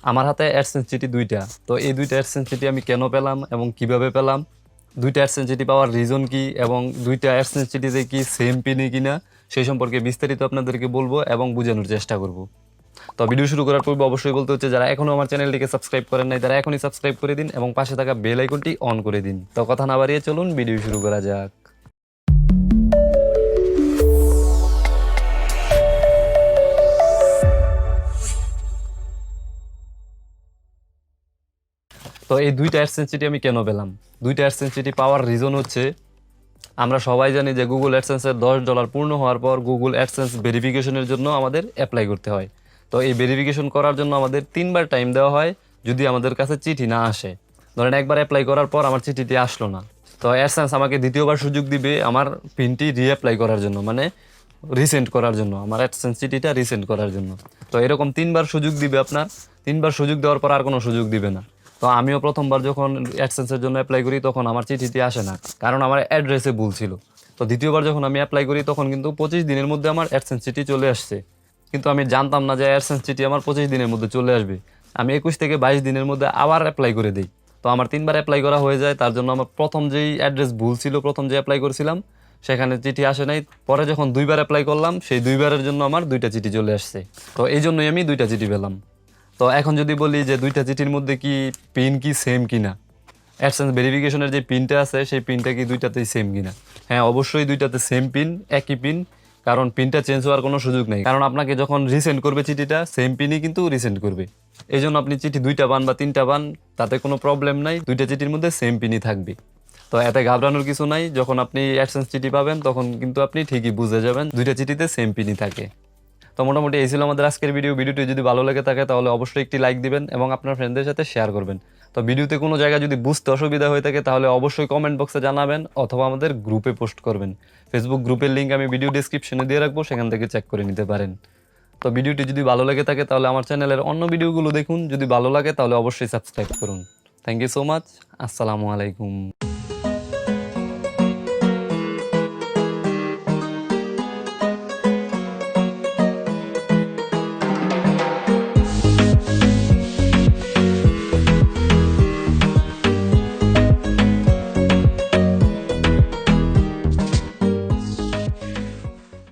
আমার হাতে অ্যাডসেন্স চিঠি দুইটা। তো এই দুইটা অ্যাডসেন্স চিঠি আমি কেন পেলাম এবং কিভাবে পেলাম, দুইটা অ্যাডসেন্স চিঠি পাওয়ার রিজন কি, এবং দুইটা অ্যাডসেন্স চিঠিতে কি সেম পিনই কিনা সেই সম্পর্কে বিস্তারিত আপনাদেরকে বলবো এবং বোঝানোর চেষ্টা করব। তো ভিডিও শুরু করার পূর্বে অবশ্যই বলতে হচ্ছে, যারা এখনো আমার চ্যানেলটিকে সাবস্ক্রাইব করেন নাই তারা এখনই সাবস্ক্রাইব করে দিন এবং পাশে থাকা বেল আইকনটি অন করে দিন। তো কথা না বাড়িয়ে চলুন ভিডিও শুরু করা যাক। তো এই দুইটা অ্যাডসেন্স চিঠি আমি কেন পেলাম? দুইটা অ্যাডসেন্স চিঠি পাওয়ার রিজন হচ্ছে, আমরা সবাই জানি যে গুগল অ্যাডসেন্সের $10 পূর্ণ হওয়ার পর গুগল অ্যাডসেন্স ভেরিফিকেশনের জন্য আমাদের অ্যাপ্লাই করতে হয়। তো এই ভেরিফিকেশন করার জন্য আমাদের 3বার টাইম দেওয়া হয় যদি আমাদের কাছে চিঠি না আসে। ধরেন একবার অ্যাপ্লাই করার পর আমার চিঠিটি আসলো না, তো অ্যাডসেন্স আমাকে দ্বিতীয়বার সুযোগ দিবে আমার পিনটি রিঅ্যাপ্লাই করার জন্য, মানে রিসেন্ড করার জন্য, আমার অ্যাডসেন্স চিঠিটা রিসেন্ড করার জন্য। তো এরকম 3বার সুযোগ দিবে আপনার। 3বার সুযোগ দেওয়ার পর আর কোনো সুযোগ দিবে না। তো আমিও প্রথমবার যখন অ্যাডসেন্সের জন্য অ্যাপ্লাই করি তখন আমার চিঠিটি আসে না, কারণ আমার অ্যাড্রেসে ভুল ছিল। তো দ্বিতীয়বার যখন আমি অ্যাপ্লাই করি তখন কিন্তু 25 দিনের মধ্যে আমার অ্যাডসেন্স চিঠি চলে আসছে। কিন্তু আমি জানতাম না যে অ্যাডসেন্স চিঠি আমার 25 দিনের মধ্যে চলে আসবে। আমি 21 থেকে 22 দিনের মধ্যে আবার অ্যাপ্লাই করে দিই। তো আমার 3বার অ্যাপ্লাই করা হয়ে যায়। তার জন্য আমার প্রথম যেই অ্যাড্রেস ভুল ছিল, প্রথম যে অ্যাপ্লাই করেছিলাম সেখানে চিঠি আসে নাই। পরে যখন 2বার অ্যাপ্লাই করলাম সেই 2বারের জন্য আমার 2টা চিঠি চলে আসছে। তো এই জন্যই আমি 2টা চিঠি পেলাম। তো এখন যদি বলি যে 2টা চিঠির মধ্যে কি পিন কি সেম কিনা, অ্যাডসেন্স ভেরিফিকেশনের যে পিনটা আছে সেই পিনটা কি দুইটাতেই সেম কিনা? হ্যাঁ, অবশ্যই দুইটাতে সেম পিন, একই পিন, কারণ পিনটা চেঞ্জ হওয়ার কোনো সুযোগ নেই। কারণ আপনাকে যখন রিসেন্ড করবে চিঠিটা সেম পিনই কিন্তু রিসেন্ড করবে। এই জন্য আপনি চিঠি 2টা পান বা 3টা পান তাতে কোনো প্রবলেম নাই, 2টা চিঠির মধ্যে সেম পিনই থাকবে। তো এতে ঘাবড়ানোর কিছু নাই। যখন আপনি অ্যাডসেন্স চিঠি পাবেন তখন কিন্তু আপনি ঠিকই বুঝে যাবেন 2টা চিঠিতে সেম পিনই থাকে। তো মোটামুটি এই ছিল আমাদের আজকের ভিডিওটি যদি ভালো লেগে থাকে তাহলে অবশ্যই একটি লাইক দিবেন এবং আপনার ফ্রেন্ডদের সাথে শেয়ার করবেন। তো ভিডিওতে কোনো জায়গায় যদি বুঝতে অসুবিধা হয়ে থাকে তাহলে অবশ্যই কমেন্ট বক্সে জানাবেন অথবা আমাদের গ্রুপে পোস্ট করবেন। ফেসবুক গ্রুপের লিঙ্ক আমি ভিডিও ডেসক্রিপশনে দিয়ে রাখবো, সেখান থেকে চেক করে নিতে পারেন। তো ভিডিওটি যদি ভালো লেগে থাকে তাহলে আমার চ্যানেলের অন্য ভিডিওগুলো দেখুন। যদি ভালো লাগে তাহলে অবশ্যই সাবস্ক্রাইব করুন। Thank you so much. আসসালামু আলাইকুম।